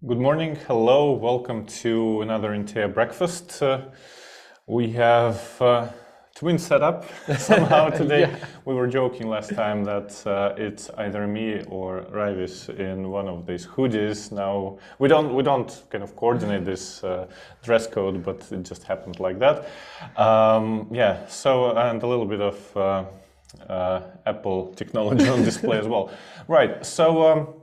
Good morning, hello, welcome to another INTEA breakfast. We have twin setup somehow today. Yeah. We were joking last time that it's either me or Raivis in one of these hoodies. Now we don't kind of coordinate this dress code, but it just happened like that. Yeah. So and a little bit of Apple technology on display as well. Right. So.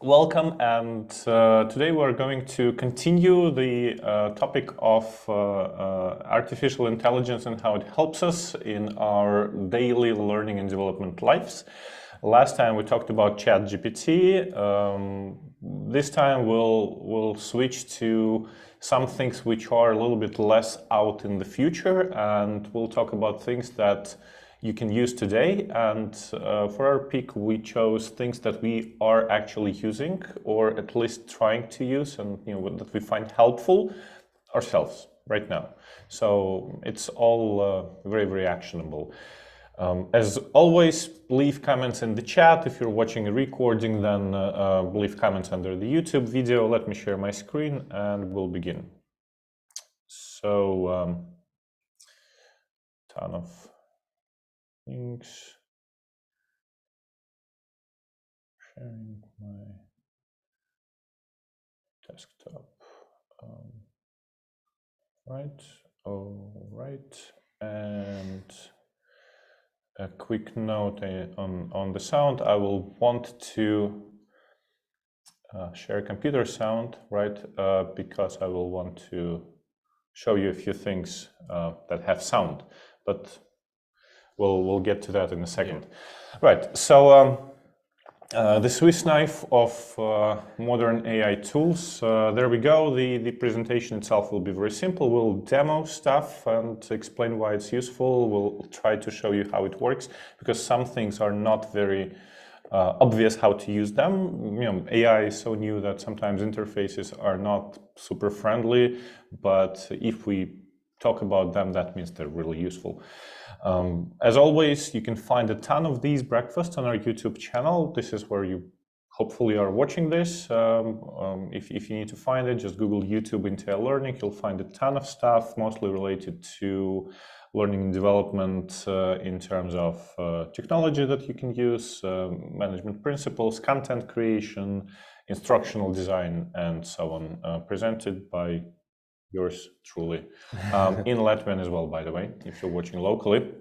Welcome, and today we're going to continue the topic of artificial intelligence and how it helps us in our daily learning and development lives. Last time we talked about ChatGPT. This time we'll switch to some things which are a little bit less out in the future, and we'll talk about things that you can use today. And for our pick, we chose things that we are actually using, or at least trying to use, and that we find helpful ourselves right now. So it's all very, very actionable. As always, leave comments in the chat. If you're watching a recording, then leave comments under the YouTube video. Let me share my screen and we'll begin. So, ton of things. Sharing my desktop. Right. All right. And a quick note on the sound. I will want to share computer sound, right? Because I will want to show you a few things that have sound, but we'll get to that in a second. Yeah. Right. So the Swiss knife of modern AI tools. There we go. The presentation itself will be very simple. We'll demo stuff and explain why it's useful. We'll try to show you how it works, because some things are not very obvious how to use them. AI is so new that sometimes interfaces are not super friendly, but if we talk about them, that means they're really useful. As always, you can find a ton of these breakfasts on our YouTube channel. This is where you hopefully are watching this. If you need to find it, just Google YouTube INTEA Learning. You'll find a ton of stuff, mostly related to learning and development in terms of technology that you can use, management principles, content creation, instructional design, and so on, presented by yours truly, in Latvian as well, by the way, if you're watching locally.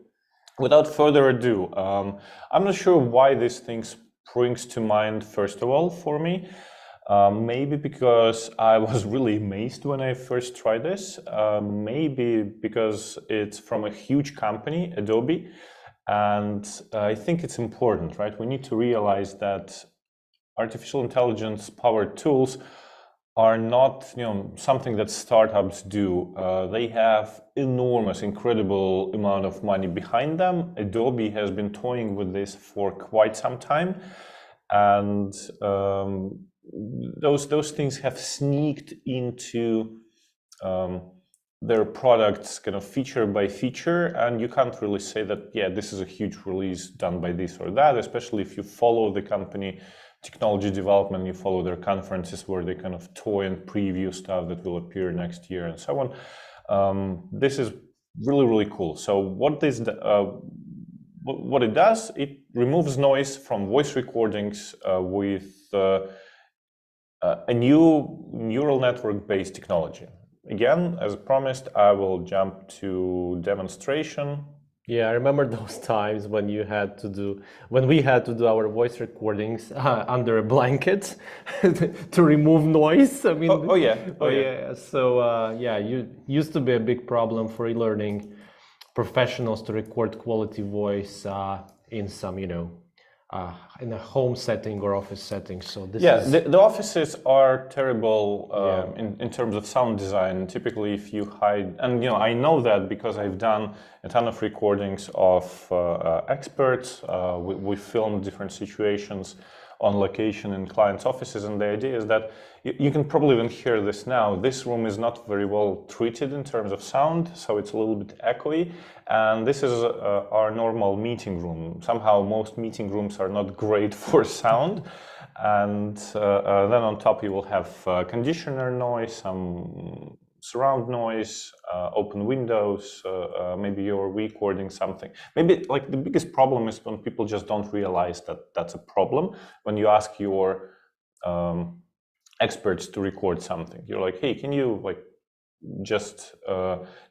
Without further ado, I'm not sure why this thing springs to mind, first of all, for me. Maybe because I was really amazed when I first tried this. Maybe because it's from a huge company, Adobe. And I think it's important, right? We need to realize that artificial intelligence powered tools are not something that startups do. They have enormous, incredible amount of money behind them. Adobe has been toying with this for quite some time, and those things have sneaked into their products kind of feature by feature, and you can't really say that, yeah, this is a huge release done by this or that, especially if you follow the company technology development, you follow their conferences where they kind of toy and preview stuff that will appear next year and so on. This is really, really cool. So what it does, it removes noise from voice recordings with a new neural network-based technology. Again, as promised, I will jump to demonstration. Yeah, I remember those times when we had to do our voice recordings under a blanket to remove noise. I mean, oh yeah. So you used to be a big problem for e-learning professionals to record quality voice in some, in a home setting or office setting. So this is... the offices are terrible in terms of sound design. Typically, if you hide, and I know that because I've done a ton of recordings of experts. We filmed different situations on location in clients' offices, and the idea is that you can probably even hear this now. This room is not very well treated in terms of sound, so it's a little bit echoey. And this is our normal meeting room. Somehow most meeting rooms are not great for sound. And then on top you will have conditioner noise, some surround noise, open windows, maybe you're recording something. Maybe like the biggest problem is when people just don't realize that that's a problem. When you ask your experts to record something, you're like, hey, can you like just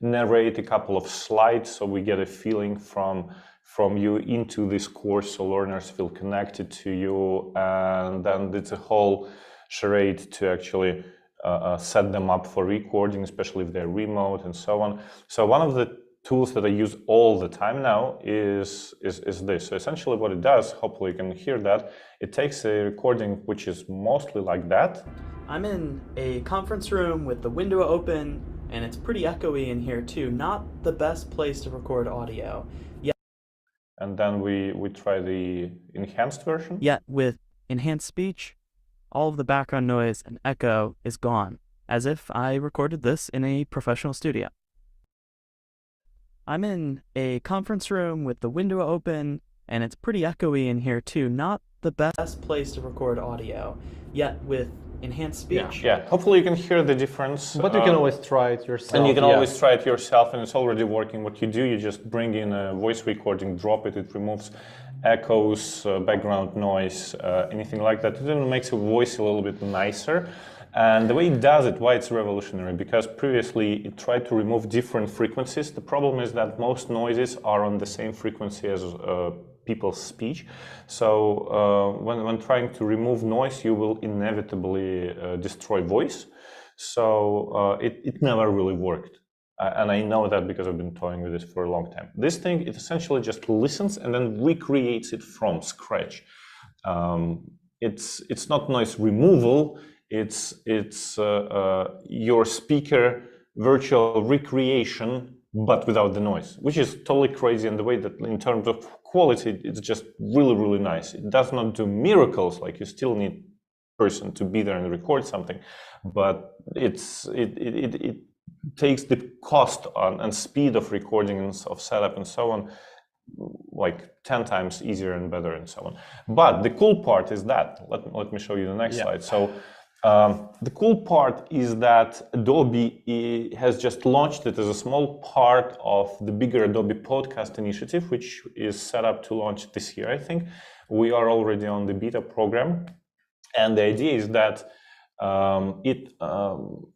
narrate a couple of slides so we get a feeling from you into this course, so learners feel connected to you, and then it's a whole charade to actually set them up for recording, especially if they're remote and so on. So one of the tools that I use all the time now is this. So essentially what it does, hopefully you can hear that, it takes a recording which is mostly like that. I'm in a conference room with the window open, and it's pretty echoey in here too. Not the best place to record audio. And then we try the enhanced version. Yet with enhanced speech, all of the background noise and echo is gone, as if I recorded this in a professional studio. I'm in a conference room with the window open, and it's pretty echoey in here too. Not the best place to record audio. Yet with enhanced speech. Yeah, hopefully you can hear the difference. But you can always try it yourself. And you can always try it yourself, and it's already working. What you do, you just bring in a voice recording, drop it, it removes echoes, background noise, anything like that. It even makes your voice a little bit nicer. And the way it does it, why it's revolutionary, because previously it tried to remove different frequencies. The problem is that most noises are on the same frequency as people's speech. So when trying to remove noise, you will inevitably destroy voice. So it never really worked. And I know that because I've been toying with this for a long time. This thing, it essentially just listens and then recreates it from scratch. It's not noise removal. It's your speaker virtual recreation, but without the noise, which is totally crazy. And the way that in terms of quality, it's just really, really nice. It does not do miracles, like you still need person to be there and record something, but it takes the cost on and speed of recording and of setup and so on, like 10 times easier and better and so on. But the cool part is that, let me show you the next slide. So the cool part is that Adobe has just launched it as a small part of the bigger Adobe Podcast initiative, which is set up to launch this year, I think. We are already on the beta program. And the idea is that it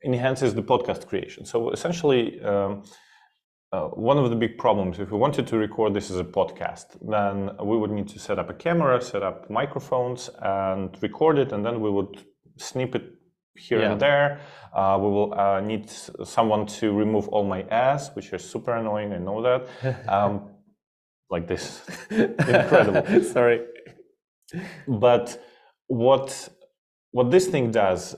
enhances the podcast creation. So essentially, one of the big problems, if we wanted to record this as a podcast, then we would need to set up a camera, set up microphones, and record it, and then we would snip it here and there. We will need someone to remove all my ads, which is super annoying, I know that. Like this. Incredible. Sorry. But what this thing does,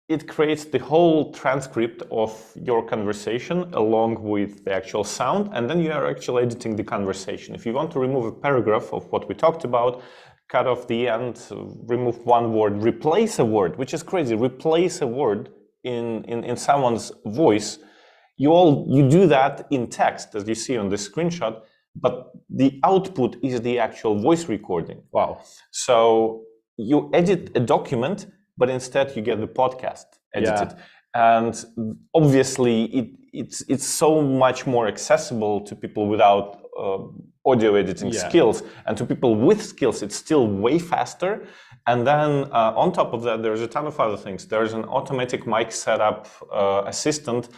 it creates the whole transcript of your conversation along with the actual sound, and then you are actually editing the conversation. If you want to remove a paragraph of what we talked about, cut off the end, remove one word, replace a word, which is crazy, replace a word in someone's voice. You do that in text, as you see on this screenshot, but the output is the actual voice recording. Wow. So you edit a document, but instead you get the podcast edited. And obviously it's so much more accessible to people without audio editing skills, and to people with skills it's still way faster. And then on top of that, there's a ton of other things. There's an automatic mic setup assistant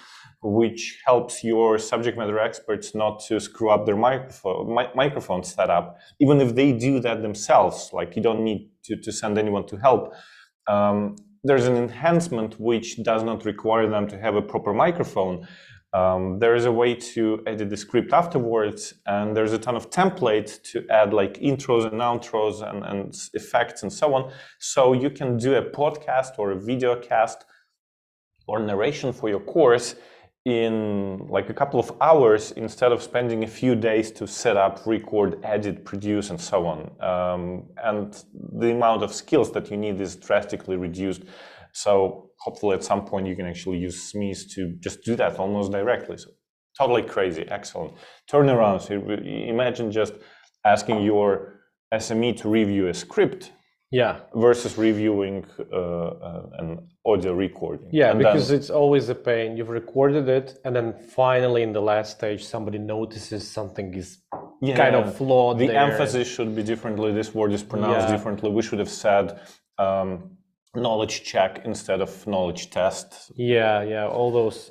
which helps your subject matter experts not to screw up their microphone setup, even if they do that themselves. Like, you don't need to send anyone to help. There's an enhancement which does not require them to have a proper microphone. There is a way to edit the script afterwards, and there's a ton of templates to add like intros and outros and effects and so on. So you can do a podcast or a video cast or narration for your course in like a couple of hours, instead of spending a few days to set up, record, edit, produce, and so on. And the amount of skills that you need is drastically reduced. So hopefully at some point you can actually use SMEs to just do that almost directly. So totally crazy, excellent. Turnarounds, imagine just asking your SME to review a script Yeah. versus reviewing an audio recording. Yeah, And because then, it's always a pain. You've recorded it, and then finally in the last stage, somebody notices something is kind of flawed the there. emphasis should be differently. This word is pronounced differently. We should have said knowledge check instead of knowledge test. Yeah, all those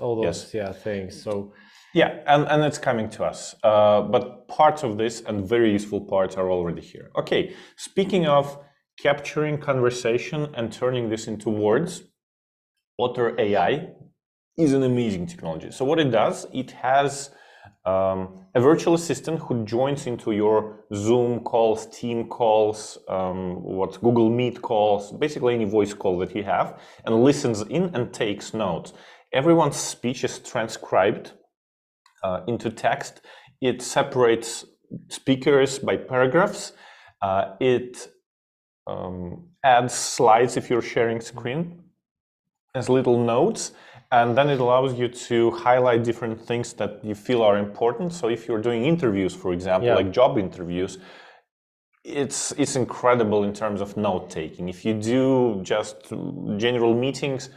Yes. things. So yeah, and it's coming to us. But parts of this and very useful parts are already here. Okay, speaking of capturing conversation and turning this into words, Otter AI is an amazing technology. So what it does, it has a virtual assistant who joins into your Zoom calls, Team calls, what Google Meet calls, basically any voice call that you have, and listens in and takes notes. Everyone's speech is transcribed into text. It separates speakers by paragraphs. It adds slides if you're sharing screen as little notes, and then it allows you to highlight different things that you feel are important. So if you're doing interviews, for example, like job interviews, it's incredible in terms of note taking. If you do just general meetings,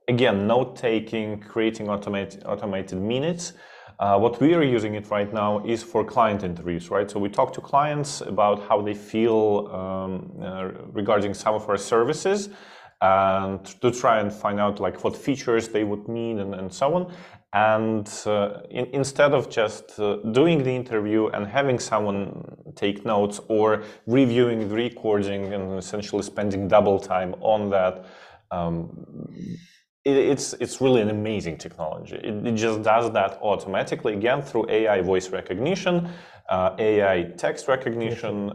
again, note taking, creating automated minutes. What we are using it right now is for client interviews, right? So we talk to clients about how they feel regarding some of our services, and to try and find out like what features they would need and so on. And instead of just doing the interview and having someone take notes or reviewing the recording and essentially spending double time on that, it's really an amazing technology. It just does that automatically, again, through AI voice recognition, AI text recognition,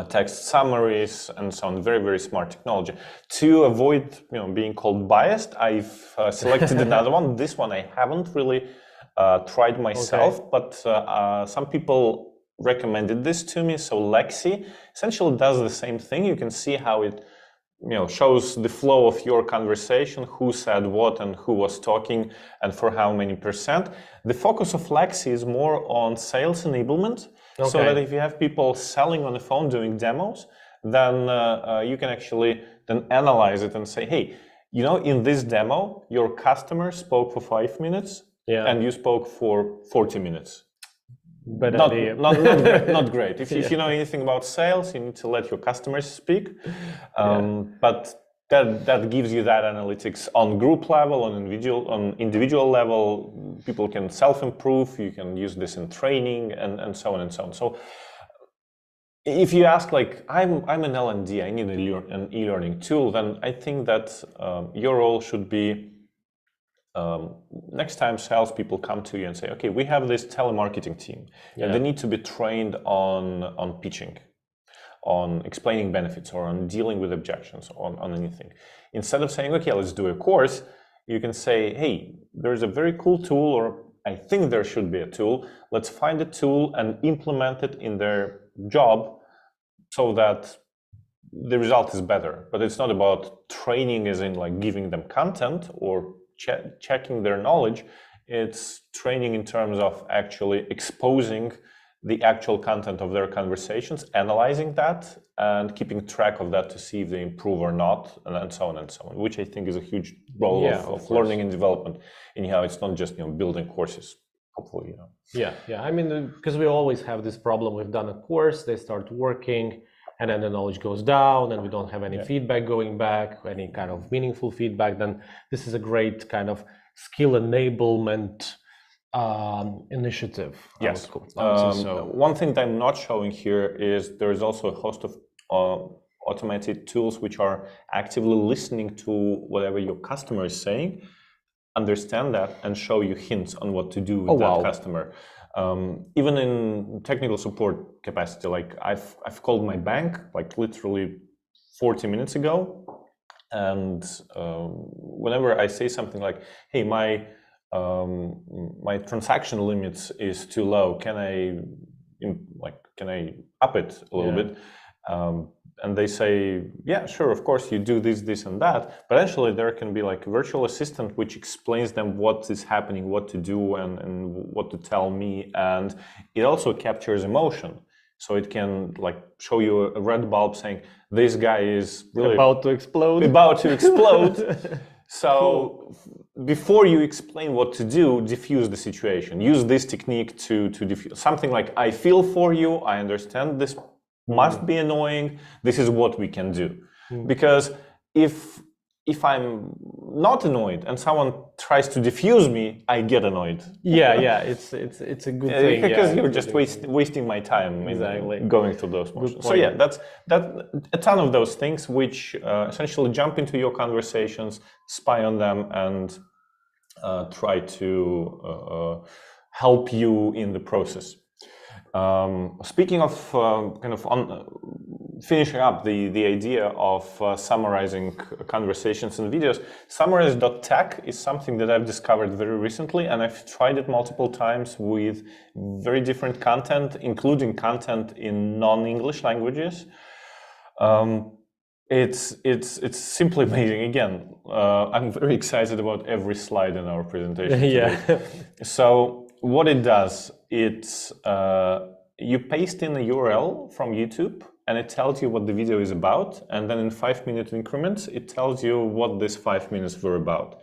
text summaries, and so on. Very, very smart technology. To avoid being called biased, I've selected another one. This one I haven't really tried myself, but some people recommended this to me. So Lexi essentially does the same thing. You can see how it shows the flow of your conversation, who said what and who was talking and for how many percent. The focus of Lexi is more on sales enablement. So that if you have people selling on the phone doing demos, then you can actually then analyze it and say, hey, in this demo, your customer spoke for 5 minutes and you spoke for 40 minutes. Not great. Not great. If you know anything about sales, you need to let your customers speak. But that gives you that analytics on group level, on individual level. People can self-improve. You can use this in training and so on and so on. So if you ask, like, I'm an L&D, I need an e-learning tool, then I think that your role should be next time salespeople come to you and say, okay, we have this telemarketing team, and they need to be trained on pitching, on explaining benefits, or on dealing with objections, on anything. Instead of saying, okay, let's do a course, you can say, hey, there's a very cool tool, or I think there should be a tool. Let's find a tool and implement it in their job so that the result is better. But it's not about training as in like giving them content or checking their knowledge. It's training in terms of actually exposing the actual content of their conversations, analyzing that, and keeping track of that to see if they improve or not, and so on and so on, which I think is a huge role of learning and development. Anyhow, it's not just building courses, hopefully. Yeah. I mean, because we always have this problem. We've done a course, they start working, and then the knowledge goes down, and we don't have any feedback going back, any kind of meaningful feedback. Then this is a great kind of skill enablement initiative. Yes. One thing that I'm not showing here is there is also a host of automated tools which are actively listening to whatever your customer is saying, understand that, and show you hints on what to do with that customer. Even in technical support capacity, like I've called my bank like literally 40 minutes ago, and whenever I say something like, hey, my transaction limits is too low, can I up it a little bit? And they say, yeah, sure, of course, you do this and that. But actually, there can be like a virtual assistant which explains them what is happening, what to do, and what to tell me. And it also captures emotion. So it can like show you a red bulb saying this guy is really about to explode. So before you explain what to do, diffuse the situation. Use this technique to diffuse something like, I feel for you, I understand this must be annoying, this is what we can do. Because if I'm not annoyed and someone tries to diffuse me, I get annoyed. Yeah, it's a good thing. Because you're just wasting my time going through those motions. So yeah, that's a ton of those things which essentially jump into your conversations, spy on them, and try to help you in the process. Speaking of finishing up the idea of summarizing conversations and videos, summarize.tech is something that I've discovered very recently, and I've tried it multiple times with very different content, including content in non-English languages. It's simply amazing. Again, I'm very excited about every slide in our presentation today. So what it does, it's you paste in a URL from YouTube and it tells you what the video is about, and then in 5-minute increments it tells you what this 5 minutes were about.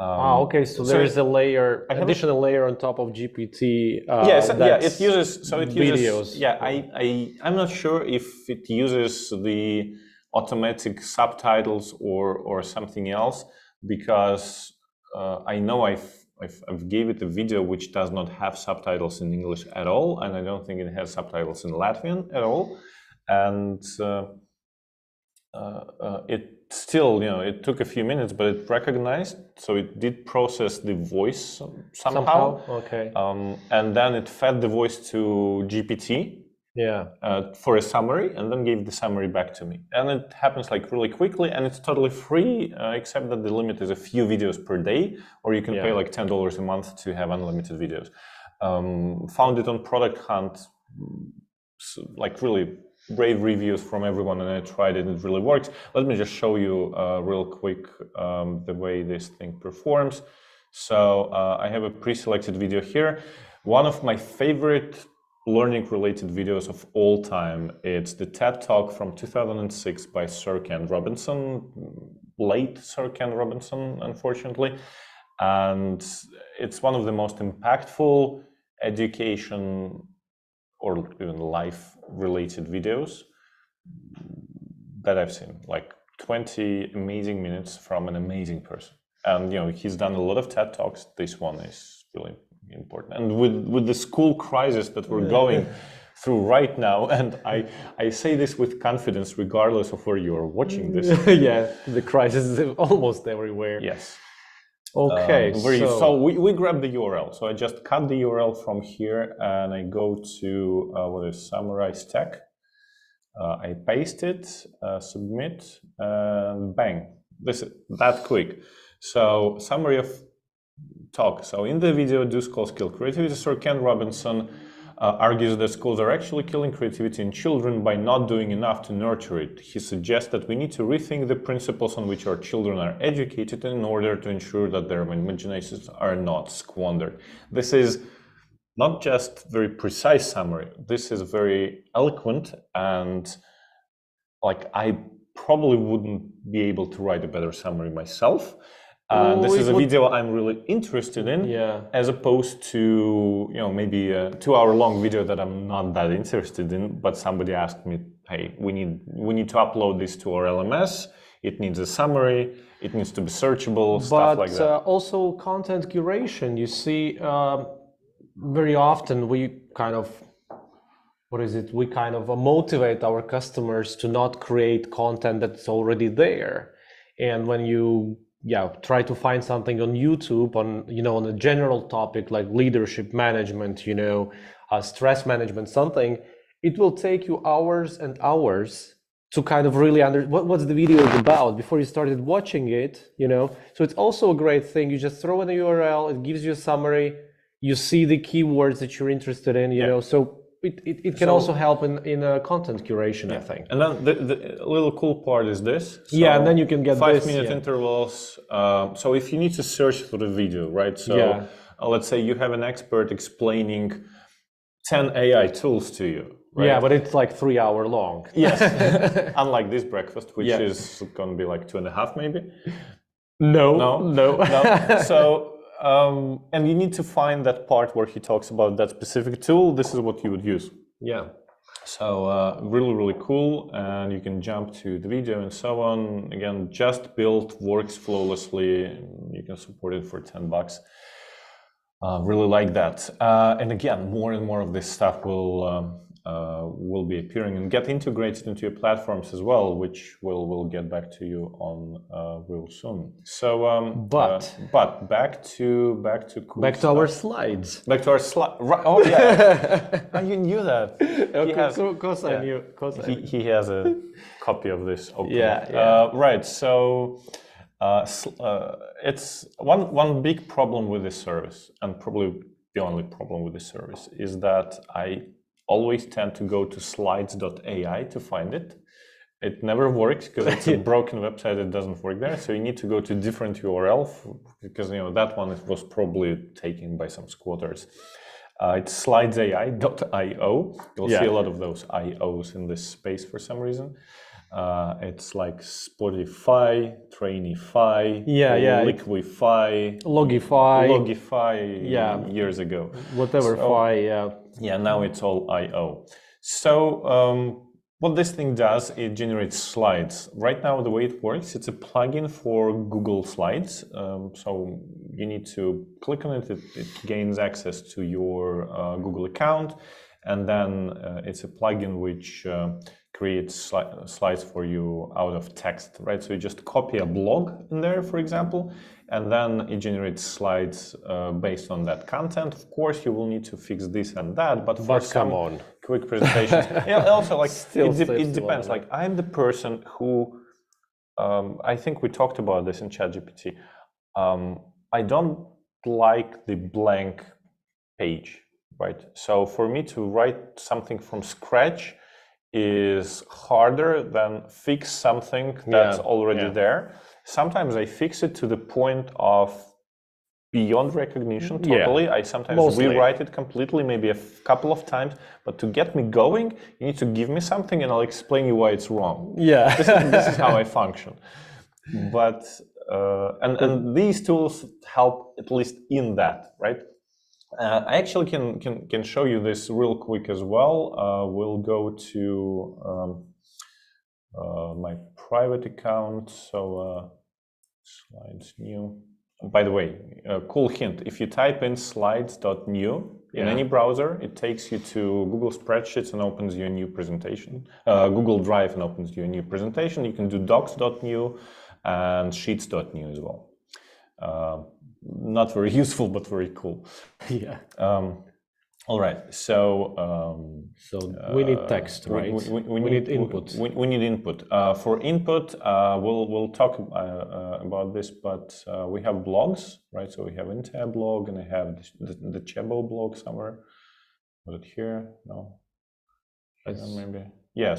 Okay, so there is a layer, additional layer on top of GPT. It uses videos. I'm not sure if it uses the automatic subtitles or something else, because I know I've gave it a video which does not have subtitles in English at all, and I don't think it has subtitles in Latvian at all. And it still, it took a few minutes, but it recognized, so it did process the voice somehow. Okay. And then it fed the voice to GPT. For a summary, and then gave the summary back to me. And it happens like really quickly, and it's totally free, except that the limit is a few videos per day, or you can pay like $10 a month to have unlimited videos. Found it on Product Hunt, like really rave reviews from everyone, and I tried it, it really works. Let me just show you real quick the way this thing performs. So I have a pre-selected video here. One of my favorite learning-related videos of all time. It's the TED Talk from 2006 by Sir Ken Robinson, late Sir Ken Robinson, unfortunately. And it's one of the most impactful education or even life-related videos that I've seen. Like 20 amazing minutes from an amazing person. And he's done a lot of TED Talks. This one is really important. And with the school crisis that we're going through right now, and I say this with confidence regardless of where you are watching this. The crisis is almost everywhere. Yes. Okay. So we grab the URL. So I just cut the URL from here and I go to what is Summarize Tech. I paste it, submit, and bang. This is that quick. So summary of talk. So in the video, Do Schools Kill Creativity? Sir Ken Robinson argues that schools are actually killing creativity in children by not doing enough to nurture it. He suggests that we need to rethink the principles on which our children are educated in order to ensure that their imaginations are not squandered. This is not just very precise summary. This is very eloquent, and like I probably wouldn't be able to write a better summary myself. This is a video I'm really interested in, as opposed to maybe a 2-hour-long video that I'm not that interested in. But somebody asked me, "Hey, we need to upload this to our LMS. It needs a summary. It needs to be searchable, stuff like that." But also content curation. You see, very often we kind of motivate our customers to not create content that's already there, and when you try to find something on YouTube on a general topic like leadership management, stress management, something, it will take you hours and hours to kind of really what's the video about before you started watching it, So it's also a great thing. You just throw in a URL, it gives you a summary, you see the keywords that you're interested in, so it can also help in content curation, I think. And then the little cool part is this. So and then you can get 5-minute intervals. So if you need to search for the video, right? So let's say you have an expert explaining 10 AI tools to you, right? Yeah, but it's like 3 hour long. Yes, unlike this breakfast, which Yeah. is going to be like 2.5 maybe. No. So, and you need to find that part where he talks about that specific tool. This is what you would use. Yeah. So really, really cool. And you can jump to the video and so on. Again, just built, works flawlessly. You can support it for $10. Really like that. And again, more and more of this stuff will be appearing and get integrated into your platforms as well, which we'll get back to you on real soon. So, but back to cool Back to stuff. our slides. Back to our slide. Right. Oh yeah, oh, you knew that. Of course I knew. He has a copy of this open. Yeah. Right. So. It's one big problem with this service, and probably the only problem with this service, is that I always tend to go to slides.ai to find it. It never works because it's a broken website. It doesn't work there. So you need to go to a different URL because that one was probably taken by some squatters. It's slidesai.io. You'll see a lot of those IOs in this space for some reason. It's like Spotify, Trainify, Liquify, Logify years ago. Whatever, Yeah, now it's all IO. So what this thing does, it generates slides. Right now, the way it works, it's a plugin for Google Slides. So you need to click on it. It gains access to your Google account. And then it's a plugin which creates slides for you out of text, right? So you just copy a blog in there, for example, and then it generates slides based on that content. Of course, you will need to fix this and that, but for some quick presentations, also like it depends. Like I'm the person who, I think we talked about this in ChatGPT. I don't like the blank page, right? So for me to write something from scratch is harder than fix something that's already there. Sometimes I fix it to the point of beyond recognition totally. I sometimes rewrite it completely, maybe a couple of times, but to get me going, you need to give me something and I'll explain you why it's wrong. Yeah. This is how I function. But and these tools help at least in that, right? I actually can show you this real quick as well. We'll go to my private account. So slides new. By the way, cool hint: if you type in slides.new in any browser, it takes you to Google Spreadsheets and opens you a new presentation. Google Drive and opens you a new presentation. You can do docs.new and sheets.new as well. Not very useful, but very cool. Yeah. All right. So we need text, right? We need input. We need input. For input, we'll talk about this, but we have blogs, right? So we have INTEA blog, and I have the Chebo blog somewhere. Was it here? No. Maybe. Yeah.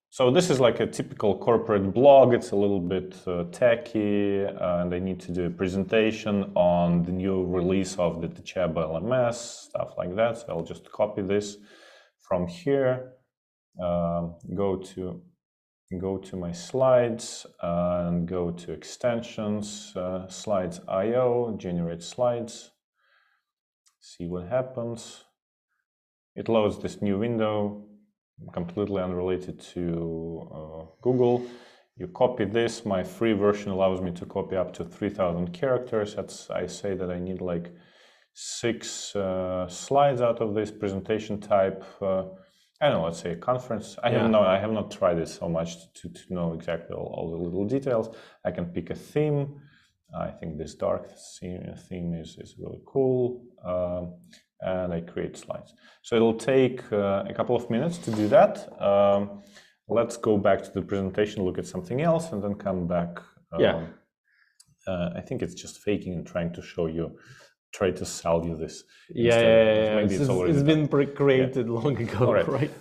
So this is like a typical corporate blog. It's a little bit techy, and I need to do a presentation on the new release of the Chebo LMS, stuff like that. So I'll just copy this from here, go to my slides, and go to extensions, slides.io, generate slides, see what happens. It loads this new window, completely unrelated to Google. You copy this. My free version allows me to copy up to 3,000 characters. I say that I need like 6 slides out of this presentation type. I don't know, let's say a conference. I have not tried this so much to know exactly all the little details. I can pick a theme. I think this dark theme is really cool. And I create slides. So it'll take a couple of minutes to do that. Let's go back to the presentation, look at something else, and then come back. I think it's just faking and trying to show you, try to sell you this. Maybe it's been created long ago,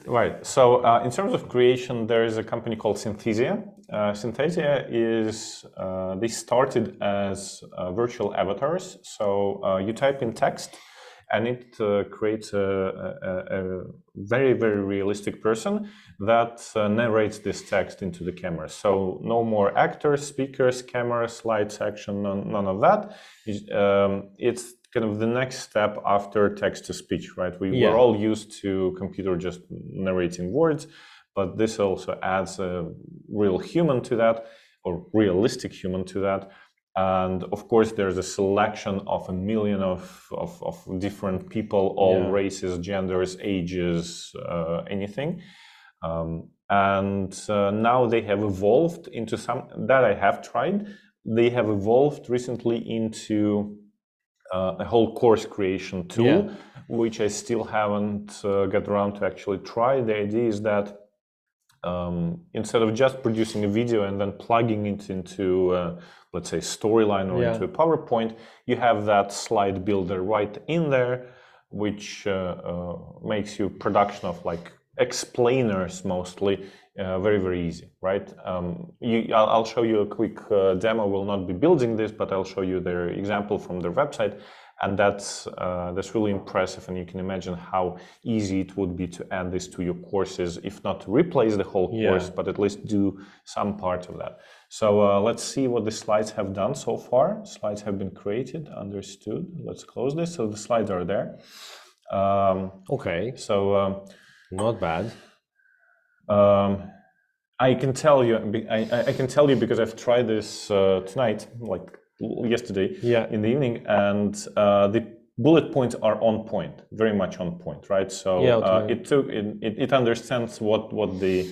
Right. So in terms of creation, there is a company called Synthesia. Synthesia is, they started as virtual avatars. So you type in text, and it creates a very, very realistic person that narrates this text into the camera. So no more actors, speakers, camera, slides, action, none of that. It's kind of the next step after text-to-speech, right? We're all used to computer just narrating words, but this also adds a real human to that, or realistic human to that. And of course, there's a selection of a million of different people, all races, genders, ages, anything. And now they have evolved into some that I have tried. They have evolved recently into a whole course creation tool, which I still haven't got around to actually try. The idea is that instead of just producing a video and then plugging it into, let's say, storyline or into a PowerPoint, you have that slide builder right in there, which makes you production of like explainers mostly very, very easy, right? I'll show you a quick demo. We'll not be building this, but I'll show you their example from their website. And that's really impressive, and you can imagine how easy it would be to add this to your courses, if not to replace the whole course, but at least do some part of that. So let's see what the slides have done so far. Slides have been created, understood. Let's close this. So the slides are there. Okay. So not bad. I can tell you. I can tell you because I've tried this tonight, like yesterday in the evening, and the bullet points are on point, very much on point, right? So it understands what the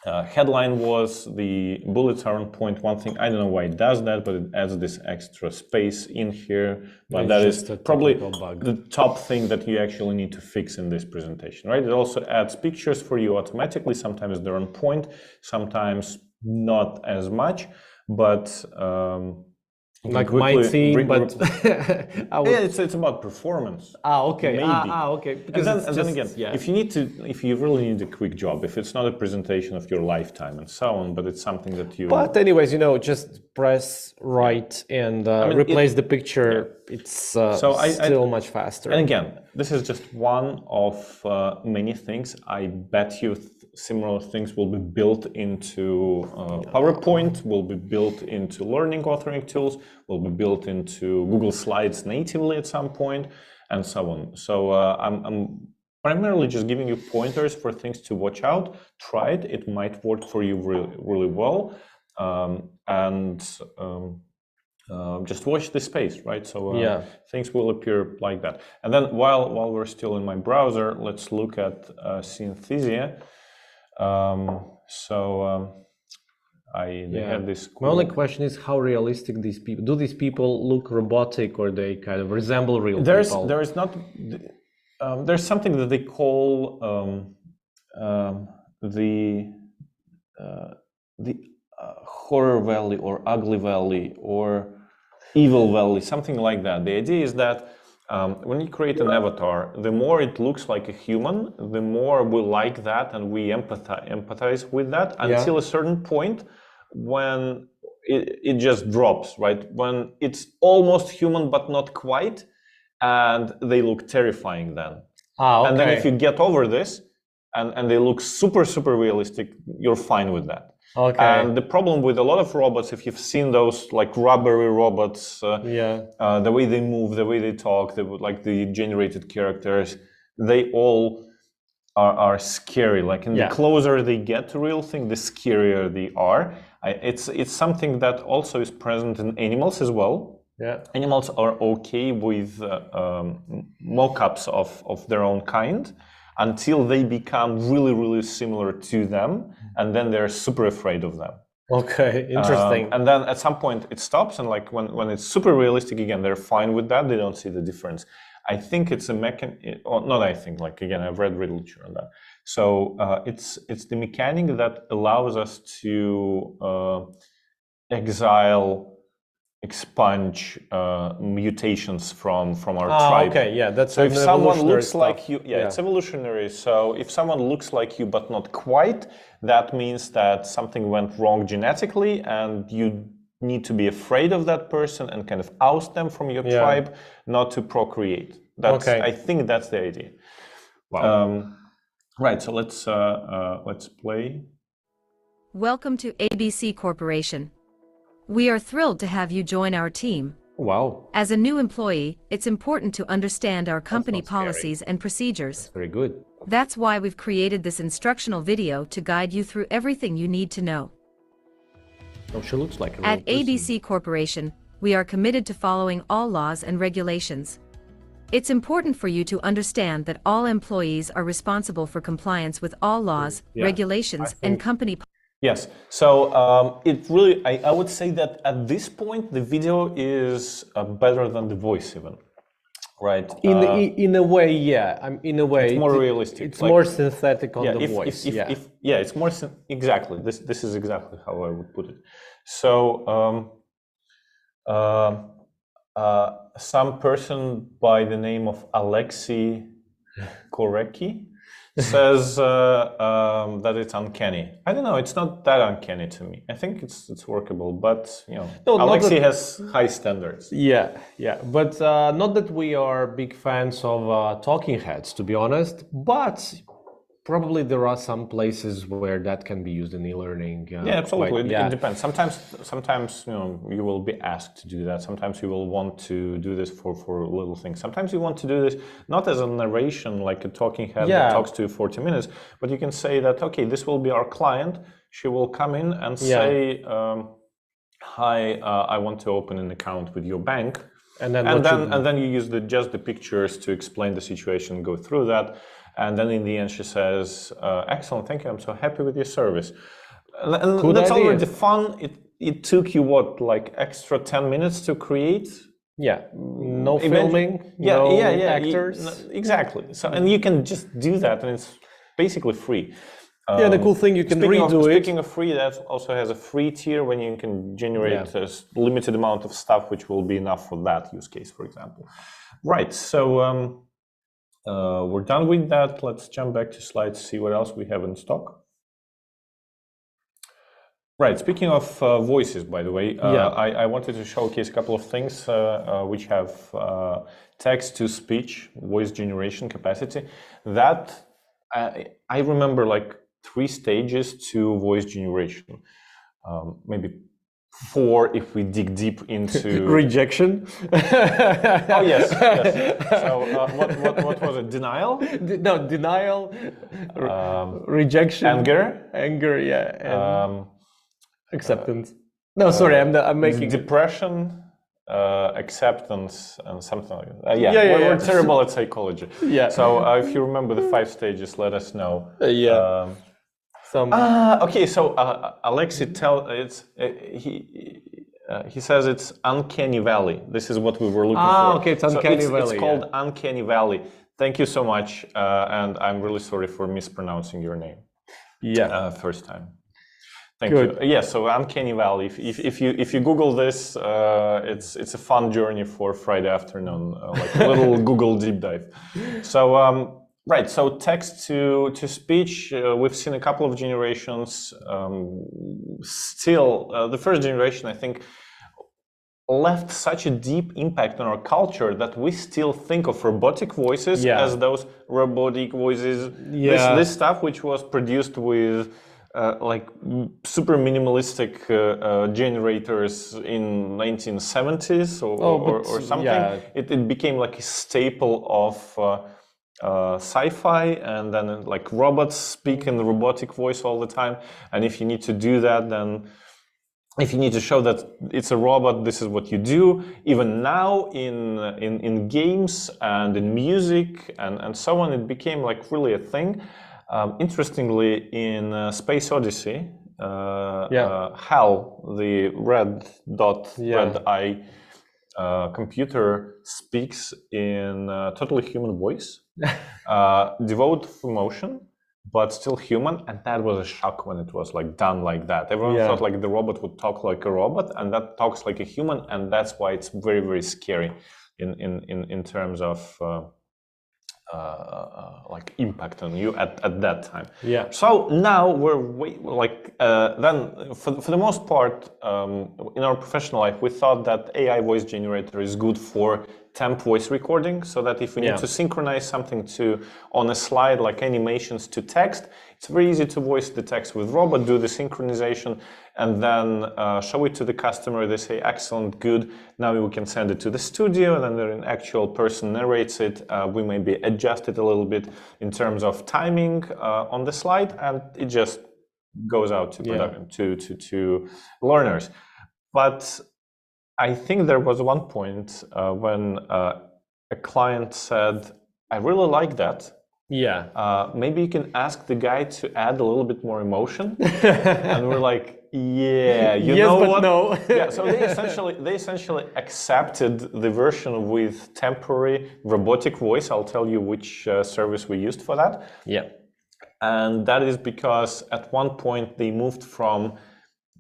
headline was. The bullets are on point. One thing, I don't know why it does that, but it adds this extra space in here. But that is probably the top thing that you actually need to fix in this presentation, right? It also adds pictures for you automatically. Sometimes they're on point, sometimes not as much. But like my theme, but it's about performance. Okay. Maybe. Okay. Because and then again, if you really need a quick job, if it's not a presentation of your lifetime and so on, but it's something that you. But anyways, just press right and replace the picture. It's still much faster. And again, this is just one of many things. I bet you similar things will be built into PowerPoint, will be built into learning authoring tools, will be built into Google Slides natively at some point, and so on. So I'm primarily just giving you pointers for things to watch out. Try it; it might work for you really well, and just watch the space, right? So things will appear like that. And then while we're still in my browser, let's look at Synthesia. They had this. My only question is how realistic these people. Do these people look robotic, or they kind of resemble real people? There is not. There's something that they call the horror valley or ugly valley or evil valley, something like that. The idea is that when you create an avatar, the more it looks like a human, the more we like that and we empathize with that until a certain point when it just drops, right? When it's almost human but not quite, and they look terrifying then. And then if you get over this and they look super, super realistic, you're fine with that. And the problem with a lot of robots, if you've seen those like rubbery robots, the way they move, the way they talk, like the generated characters, they all are scary. Like, and the closer they get to real thing, the scarier they are. It's something that also is present in animals as well. Animals are okay with mock-ups of their own kind until they become really, really similar to them, and then they're super afraid of them. Okay, interesting. And then at some point it stops, and like when it's super realistic again, they're fine with that. They don't see the difference. I think it's a not I think, like again, I've read literature on that. So it's the mechanic that allows us to expunge mutations from our tribe. That's so if someone looks like you, it's evolutionary. So if someone looks like you but not quite, that means that something went wrong genetically, and you need to be afraid of that person and kind of oust them from your tribe, not to procreate. That's I think that's the idea. Wow. Right. So let's play. Welcome to ABC Corporation. We are thrilled to have you join our team. Wow. As a new employee, it's important to understand our company not scary. policies and procedures. Very good. That's why we've created this instructional video to guide you through everything you need to know. Oh, she looks like a real At person. ABC Corporation, we are committed to following all laws and regulations. It's important for you to understand that all employees are responsible for compliance with all laws, regulations, and company policies. Yes. So it really, I would say that at this point, the video is better than the voice even. Right. In a way, yeah. In a way, it's more realistic. It's like, more synthetic on the voice. It's more exactly. This is exactly how I would put it. So some person by the name of Alexei Korecki says that it's uncanny. I don't know. It's not that uncanny to me. I think it's workable, but Alexei has high standards. Yeah. But not that we are big fans of talking heads, to be honest. But probably there are some places where that can be used in e-learning. Yeah, absolutely. It depends. Sometimes you will be asked to do that. Sometimes you will want to do this for little things. Sometimes you want to do this not as a narration, like a talking head that talks to you 40 minutes, but you can say that, okay, this will be our client. She will come in and say, hi, I want to open an account with your bank. And then you use just the pictures to explain the situation, go through that. And then in the end, she says, excellent, thank you, I'm so happy with your service. And that's already fun. It took you, what, like extra 10 minutes to create? Yeah, no filming, no actors. Exactly. So, and you can just do that, and it's basically free. The cool thing, you can redo it. Speaking of free, that also has a free tier when you can generate a limited amount of stuff, which will be enough for that use case, for example. Right, so we're done with that. Let's jump back to slides, see what else we have in stock. Right, speaking of voices, by the way, I wanted to showcase a couple of things which have text-to-speech, voice generation capacity. That, I remember like 3 stages to voice generation, maybe 4 if we dig deep into rejection. Oh yes. So what was it? Denial? No, denial. Rejection. Anger. Yeah. And acceptance. No, sorry, I'm making depression, acceptance, and something like that. We're terrible at psychology. Yeah. So if you remember the 5 stages, let us know. Okay, so Alexei he says it's uncanny valley. This is what we were looking for. Okay, it's uncanny valley. It's called uncanny valley. Thank you so much, and I'm really sorry for mispronouncing your name. First time. Thank you. Yeah, so uncanny valley. If you Google this, it's a fun journey for Friday afternoon, like a little Google deep dive. So. Right, so text to speech, we've seen a couple of generations. Still, the first generation, I think, left such a deep impact on our culture that we still think of robotic voices as those robotic voices. This stuff which was produced with like super minimalistic generators in 1970s or something. It became like a staple of sci-fi, and then like robots speak in the robotic voice all the time. And if you need to do that, then if you need to show that it's a robot, this is what you do. Even now in games and in music and so on, it became like really a thing. Interestingly, in Space Odyssey, HAL, the red eye computer, speaks in totally human voice, devoid of emotion, but still human. And that was a shock when it was like done like that. Everyone thought like the robot would talk like a robot, and that talks like a human, and that's why it's very, very scary in terms of like impact on you at that time. Yeah. So now then for the most part in our professional life, we thought that AI voice generator is good for temp voice recording, so that if we need to synchronize something on a slide like animations to text, it's very easy to voice the text with robot, do the synchronization, and then show it to the customer. They say, excellent, good. Now we can send it to the studio, and then an actual person narrates it. We maybe adjust it a little bit in terms of timing on the slide, and it just goes out to production, to learners. But I think there was one point when a client said, I really like that. Yeah. Maybe you can ask the guy to add a little bit more emotion. And we're like, yeah, you know what? No. Yeah, so they essentially accepted the version with temporary robotic voice. I'll tell you which service we used for that. Yeah. And that is because at one point they moved from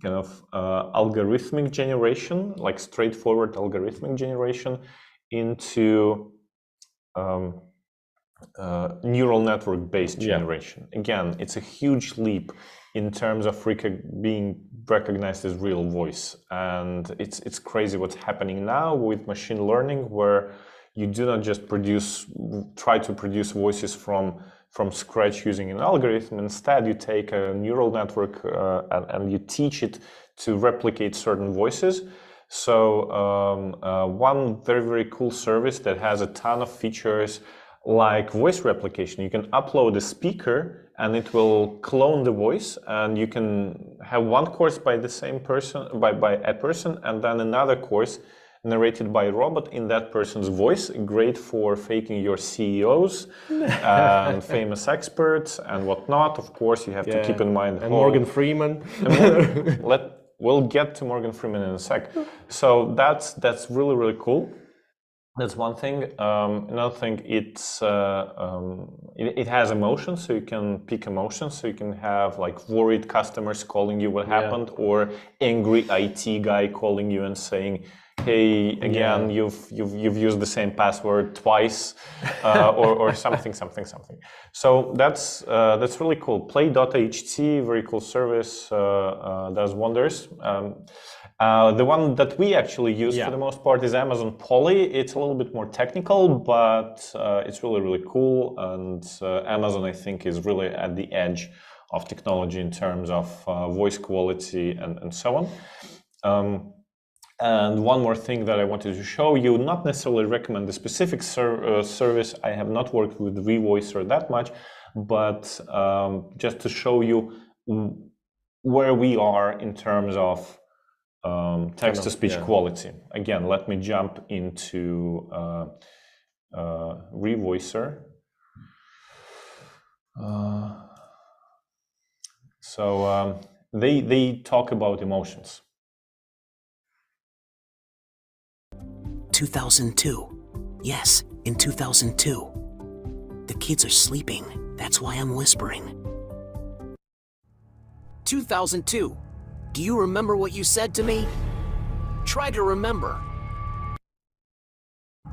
kind of algorithmic generation, like straightforward algorithmic generation, into neural network based generation. Again, it's a huge leap in terms of being recognized as real voice, and it's crazy what's happening now with machine learning, where you do not just try to produce voices from scratch using an algorithm. Instead, you take a neural network and you teach it to replicate certain voices. So one very, very cool service that has a ton of features like voice replication. You can upload a speaker and it will clone the voice, and you can have one course by the same person, by a person, and then another course narrated by a robot in that person's voice. Great for faking your CEOs and famous experts and whatnot. Of course, you have to keep in mind. And Morgan Freeman. We'll get to Morgan Freeman in a sec. So that's really, really cool. That's one thing. Another thing, it has emotions, so you can pick emotions. So you can have like worried customers calling you what happened, or angry IT guy calling you and saying, hey, again, you've used the same password twice, or something. So that's really cool. Play.ht, very cool service, does wonders. The one that we actually use for the most part is Amazon Polly. It's a little bit more technical, but it's really, really cool. And Amazon, I think, is really at the edge of technology in terms of voice quality and so on. And one more thing that I wanted to show you, not necessarily recommend the specific service. I have not worked with Revoicer that much, but just to show you where we are in terms of text-to-speech quality. Again, let me jump into Revoicer. So they talk about emotions. 2002. Yes, in 2002. The kids are sleeping. That's why I'm whispering. 2002. Do you remember what you said to me? Try to remember.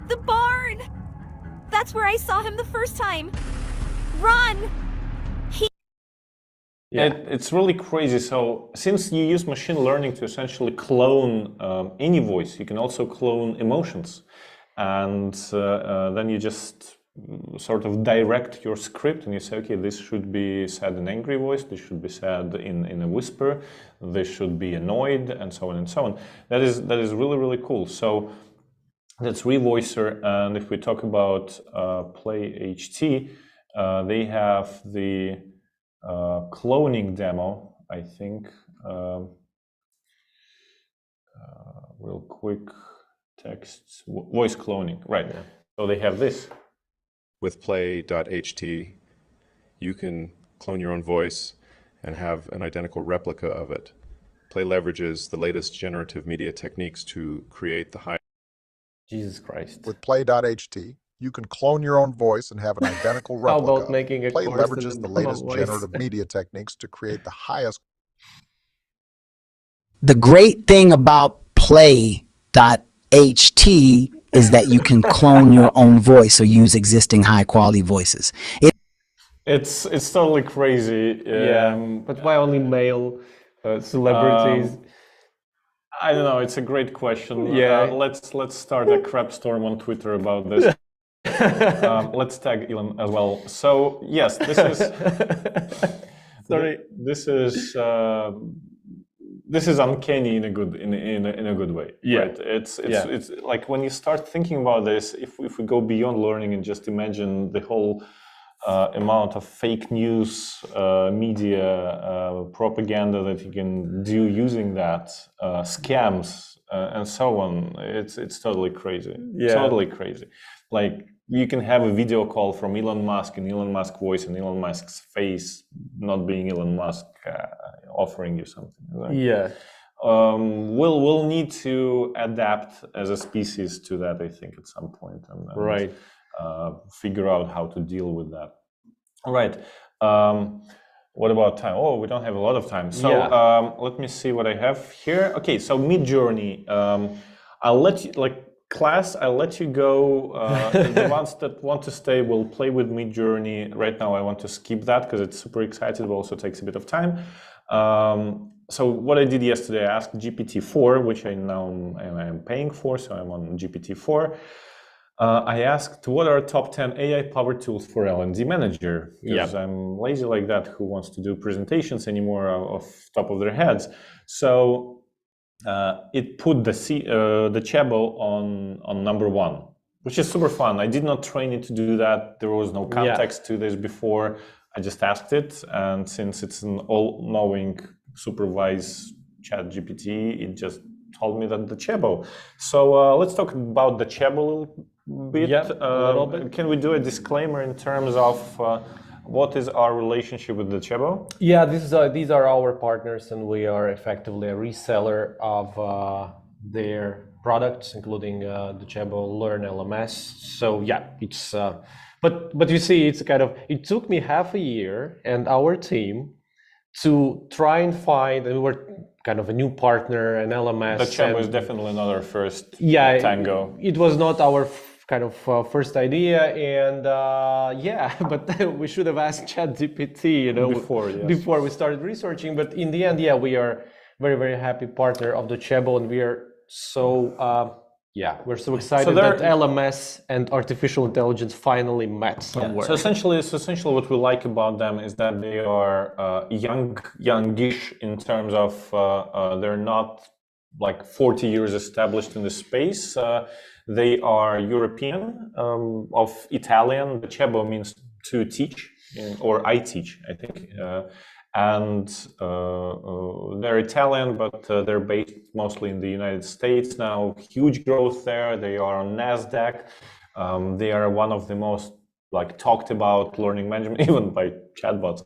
The barn! That's where I saw him the first time. Run! It's really crazy. So since you use machine learning to essentially clone any voice, you can also clone emotions. And then you just sort of direct your script and you say, okay, this should be said in angry voice, this should be said in a whisper, this should be annoyed, and so on and so on. That is really, really cool. So that's Revoicer. And if we talk about Play.ht, they have the cloning demo, I think. Real quick, text, voice cloning, right. Yeah. So they have this. With Play.ht, you can clone your own voice and have an identical replica of it. Play leverages the latest generative media techniques to create the high. Jesus Christ. With Play.ht, you can clone your own voice and have an identical replica. How about making a Play course leverages in the latest voice? generative media techniques to create the highest. The great thing about Play.ht is that you can clone your own voice or use existing high quality voices. It's totally crazy. But why only male celebrities? I don't know. It's a great question. Yeah. Let's start a crap storm on Twitter about this. Let's tag Elon as well. So yes, this is. Sorry. This is uncanny in a good way. Yeah. Right? It's like when you start thinking about this. If we go beyond learning and just imagine the whole amount of fake news, media, propaganda that you can do using that, scams and so on. It's totally crazy. Yeah. Totally crazy. Like you can have a video call from Elon Musk in Elon Musk voice and Elon Musk's face, not being Elon Musk, offering you something. Right? Yeah. We'll need to adapt as a species to that, I think, at some point, and Right. Figure out how to deal with that. All right. What about time? Oh, we don't have a lot of time. So let me see what I have here. Okay, so Midjourney. I'll let you, class, I'll let you go. The ones that want to stay will play with Midjourney. Right now, I want to skip that because it's super exciting, but also takes a bit of time. So what I did yesterday, I asked GPT-4, which I now am paying for, so I'm on GPT-4. I asked, what are top 10 AI-powered tools for L&D manager? Because I'm lazy like that, who wants to do presentations anymore off top of their heads. So it put the Chebo on number 1, which is super fun. I did not train it to do that. There was no context to this before. I just asked it, and since it's an all-knowing supervised chat GPT, it just told me that the Chebo. So let's talk about the Chebo a little bit. A little bit. Can we do a disclaimer in terms of what is our relationship with the Chebo? Yeah, these are our partners, and we are effectively a reseller of their products, including the Chebo Learn LMS. So yeah, it's but you see, it's kind of, it took me half a year and our team to try and find, and we were kind of a new partner, an LMS. The Chebo is definitely not our first tango. It was not our kind of first idea, and but we should have asked ChatGPT, before we started researching. But in the end, we are very, very happy partner of the Chebo, and we are so we're so excited that LMS and artificial intelligence finally met somewhere. So essentially what we like about them is that they are youngish in terms of they're not like 40 years established in the space. They are European, of Italian. The Chebo means to teach, or I teach, I think. And they're Italian, but they're based mostly in the United States now. Huge growth there. They are on NASDAQ. They are one of the most talked about learning management, even by chatbots,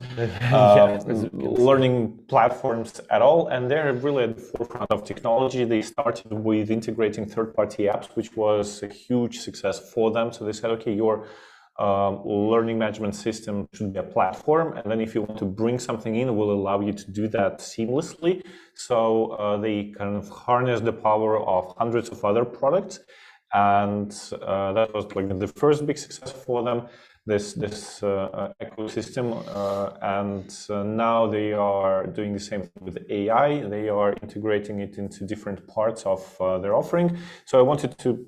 learning platforms at all. And they're really at the forefront of technology. They started with integrating third-party apps, which was a huge success for them. So they said, okay, your learning management system should be a platform, and then if you want to bring something in, it will allow you to do that seamlessly. So they kind of harness the power of hundreds of other products, and that was the first big success for them, this ecosystem. And now they are doing the same thing with AI. They are integrating it into different parts of their offering. So I wanted to.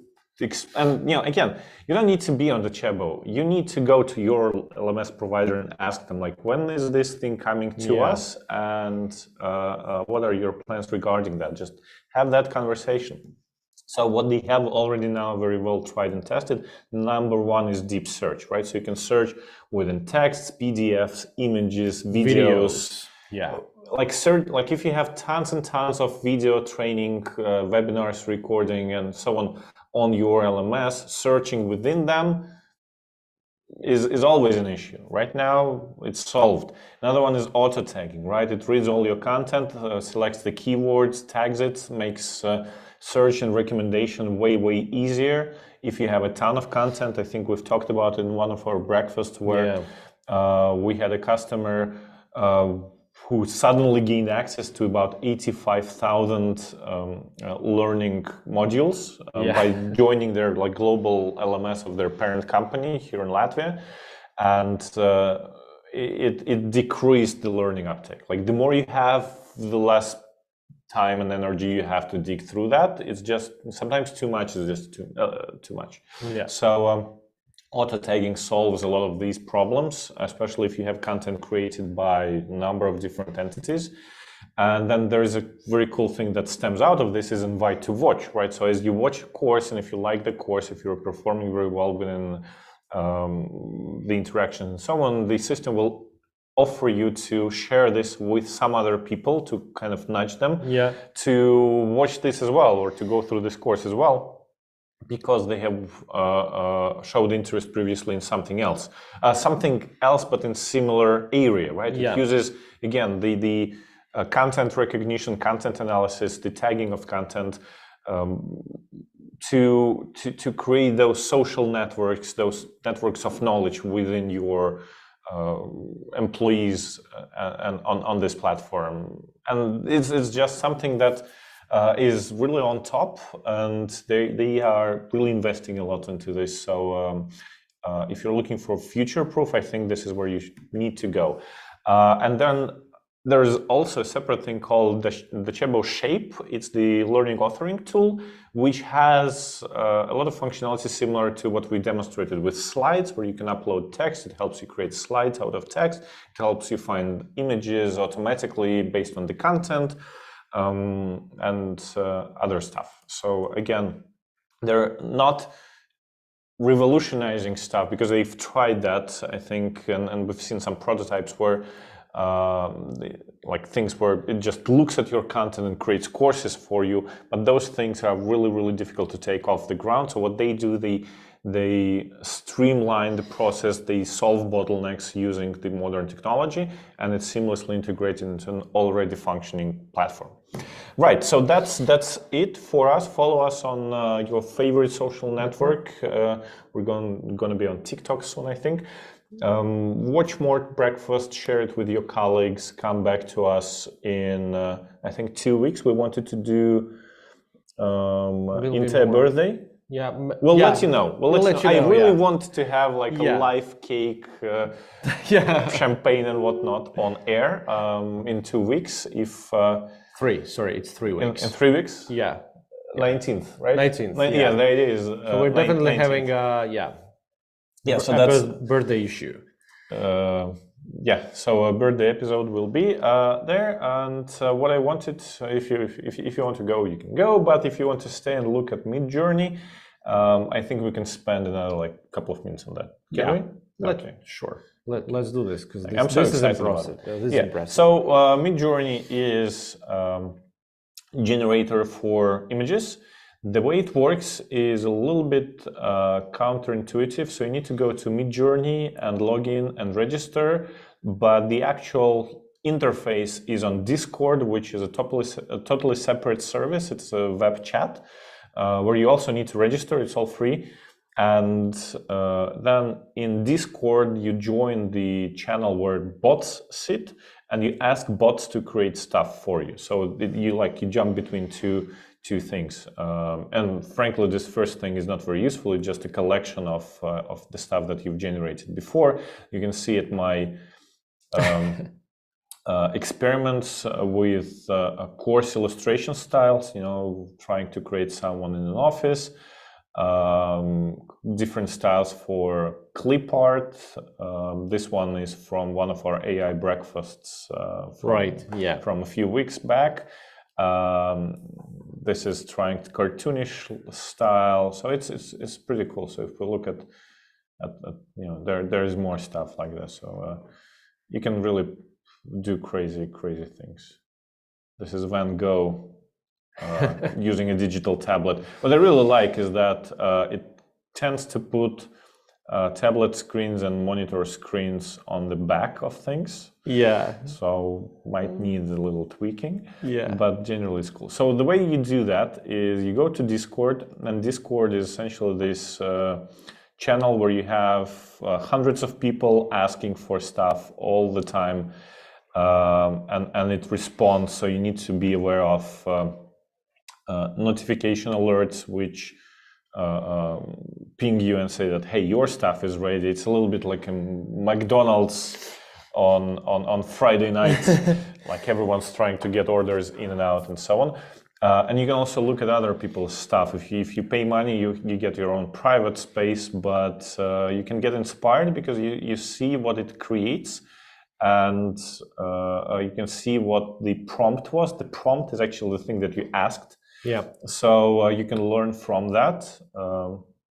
And again, you don't need to be on the Chebo. You need to go to your LMS provider and ask them, when is this thing coming to us, and what are your plans regarding that? Just have that conversation. So what they have already now very well tried and tested, number 1 is deep search, right? So you can search within texts, PDFs, images, videos. Yeah. Like if you have tons and tons of video training, webinars, recording, and so on your LMS, searching within them is always an issue. Right now, it's solved. Another one is auto tagging, right? It reads all your content, selects the keywords, tags it, makes search and recommendation way, way easier. If you have a ton of content, I think we've talked about it in one of our breakfasts where we had a customer who suddenly gained access to about 85,000 learning modules by joining their like global LMS of their parent company here in Latvia, and it decreased the learning uptake. Like the more you have, the less time and energy you have to dig through that. It's just sometimes too much is just too much. Yeah. So auto tagging solves a lot of these problems, especially if you have content created by a number of different entities. And then there is a very cool thing that stems out of this is invite to watch, right? So as you watch a course, and if you like the course, if you're performing very well within the interaction and so on, the system will offer you to share this with some other people to kind of nudge them to watch this as well, or to go through this course as well, because they have showed interest previously in something else, but in similar area, right? It uses, again, the content recognition, content analysis, the tagging of content to create those social networks, those networks of knowledge within your employees and on this platform. And it's just something that is really on top, and they are really investing a lot into this. So if you're looking for future proof, I think this is where you need to go. And then there's also a separate thing called the Docebo Shape. It's the learning authoring tool, which has a lot of functionality similar to what we demonstrated with slides, where you can upload text. It helps you create slides out of text. It helps you find images automatically based on the content and other stuff. So again, they're not revolutionizing stuff because they've tried that, I think, and we've seen some prototypes where like things where it just looks at your content and creates courses for you, but those things are really, really difficult to take off the ground. So what they do, they streamline the process, they solve bottlenecks using the modern technology, and it's seamlessly integrated into an already functioning platform. Right, so that's it for us. Follow us on your favorite social network. We're going to be on TikTok soon, I think. Watch more Breakfast, share it with your colleagues, come back to us in, I think, 2 weeks. We wanted to do INTEA birthday. Yeah, we'll let you know. We'll let you know. I really want to have like a live cake, champagne and whatnot on air in 2 weeks. If it's 3 weeks. In 3 weeks? Yeah. 19th, right? 19th. Yeah, there it is. So we're definitely 19th. having so that's birthday issue. So a birthday episode will be there, and what I wanted, if you want to go, you can go, but if you want to stay and look at Midjourney, I think we can spend another like couple of minutes on that. Can we? Okay, sure. Let's do this because I'm so excited about it. This is impressive. So Midjourney is generator for images. The way it works is a little bit counterintuitive. So you need to go to Midjourney and log in and register, but the actual interface is on Discord, which is a totally separate service. It's a web chat where you also need to register. It's all free. And then in Discord, you join the channel where bots sit, and you ask bots to create stuff for you. So you jump between two things, and frankly, this first thing is not very useful. It's just a collection of the stuff that you've generated before. You can see at my experiments with course illustration styles. Trying to create someone in an office. Different styles for clip art. This one is from one of our AI breakfasts from a few weeks back. This is trying cartoonish style, so it's pretty cool. So if we look at there is more stuff like this. So you can really do crazy things. This is Van Gogh using a digital tablet. What I really like is that it tends to put tablet screens and monitor screens on the back of things. Yeah. So might need a little tweaking. Yeah. But generally it's cool. So the way you do that is you go to Discord, and Discord is essentially this channel where you have hundreds of people asking for stuff all the time. and it responds. So you need to be aware of notification alerts which ping you and say that, hey, your stuff is ready. It's a little bit like a McDonald's on Friday night, like everyone's trying to get orders in and out and so on. And you can also look at other people's stuff. If you pay money, you get your own private space, but you can get inspired because you see what it creates, and you can see what the prompt was. The prompt is actually the thing that you asked. Yeah. So you can learn from that.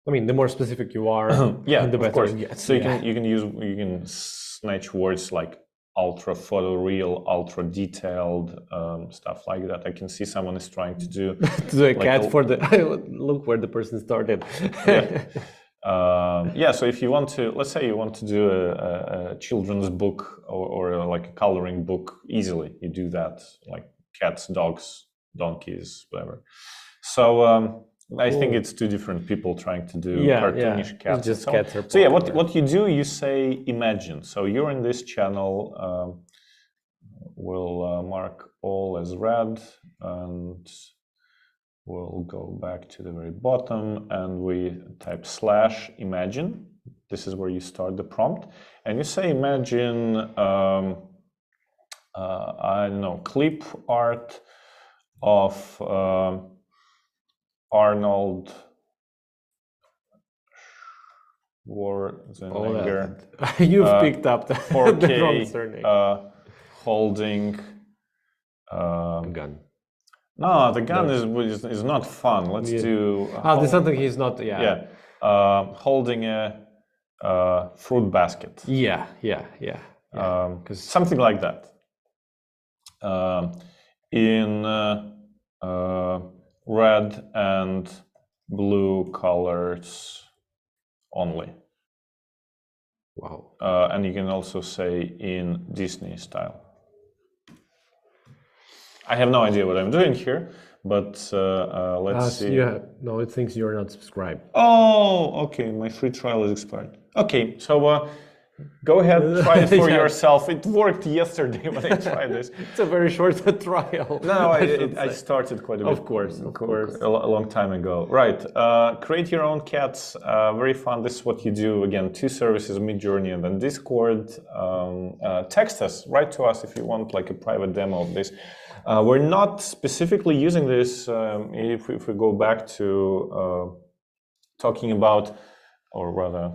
I mean, the more specific you are, yeah, the better of course. it gets. So you can snatch words like ultra photoreal, ultra detailed, stuff like that. I can see someone is trying to do a cat for the look where the person started. Yeah. So if you want to, let's say you want to do a children's book or like a coloring book easily, you do that, like cats, dogs, donkeys, whatever. So I think it's two different people trying to do cartoonish cats. Just and cats are so yeah, what you do, you say imagine. So you're in this channel. We'll mark all as red, and we'll go back to the very bottom, and we type /imagine. This is where you start the prompt, and you say imagine. I don't know, clip art of Arnold Schwarzenegger. You've picked up the 4K, the wrong surname. Holding gun. No, the gun is not fun. Let's do. There's something he's not. Yeah. Holding a fruit basket. Yeah. Something like that. In red and blue colors only. Wow. And you can also say in Disney style. I have no idea what I'm doing here, but let's see. No, it thinks you're not subscribed. Oh, okay. My free trial is expired. Okay, so go ahead, try it for yourself. It worked yesterday when I tried this. It's a very short trial. No, I started quite a bit. Of course. A long time ago. Right. Create your own cats. Very fun. This is what you do. Again, 2 services, Midjourney and then Discord. Text us. Write to us if you want like a private demo of this. We're not specifically using this. If we go back to talking about, or rather,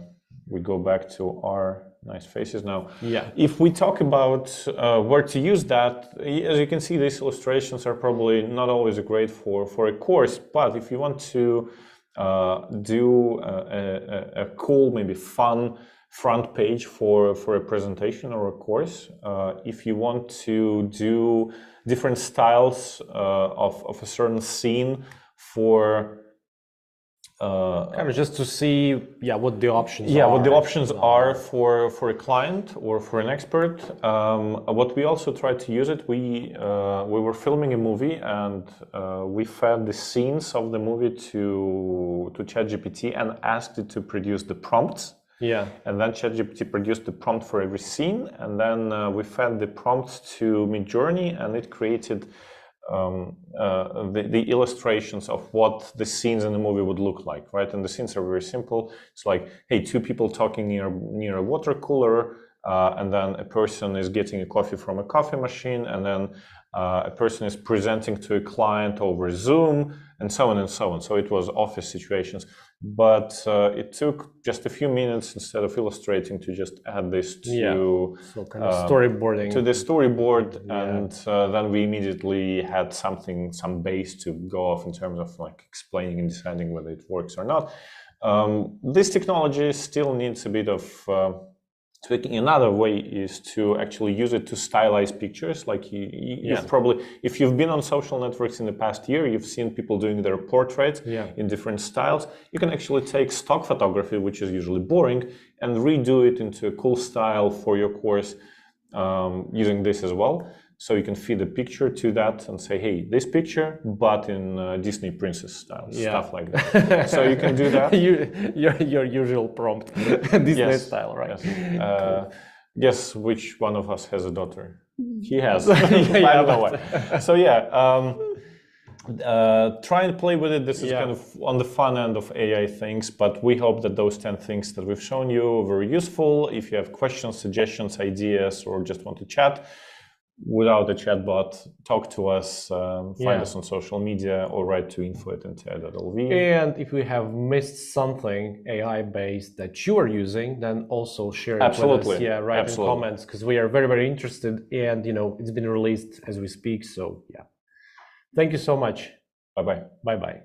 we go back to our nice faces now. Yeah. If we talk about where to use that, as you can see, these illustrations are probably not always great for a course, but if you want to do a cool, maybe fun front page for a presentation or a course, if you want to do different styles of a certain scene for kind of just to see what the options are. what the options are for a client or for an expert. What we also tried to use it, we were filming a movie and we fed the scenes of the movie to ChatGPT and asked it to produce the prompts. Yeah. And then ChatGPT produced the prompt for every scene, and then we fed the prompts to Midjourney, and it created the illustrations of what the scenes in the movie would look like, right? And the scenes are very simple. It's like, hey, 2 people talking near a water cooler, and then a person is getting a coffee from a coffee machine, and then a person is presenting to a client over Zoom, and so on and so on. So it was office situations, but it took just a few minutes instead of illustrating to just add this to so kind of storyboarding to the storyboard, and then we immediately had some base to go off in terms of like explaining and deciding whether it works or not. This technology still needs a bit of tweaking. Another way is to actually use it to stylize pictures. Like you've probably, if you've been on social networks in the past year, you've seen people doing their portraits in different styles. You can actually take stock photography, which is usually boring, and redo it into a cool style for your course using this as well. So you can feed a picture to that and say, hey, this picture, but in Disney princess style, stuff like that. So you can do that. your usual prompt, Disney style, right? Yes. Guess which one of us has a daughter? He has. Yeah, I don't know why. So yeah, try and play with it. This is kind of on the fun end of AI things, but we hope that those 10 things that we've shown you were useful. If you have questions, suggestions, ideas, or just want to chat without a chatbot, talk to us, find us on social media, or write to info@intea.lv. And if we have missed something AI-based that you are using, then also share it with us. Yeah, write in comments, because we are very, very interested, and it's been released as we speak. So yeah, thank you so much. Bye-bye. Bye-bye.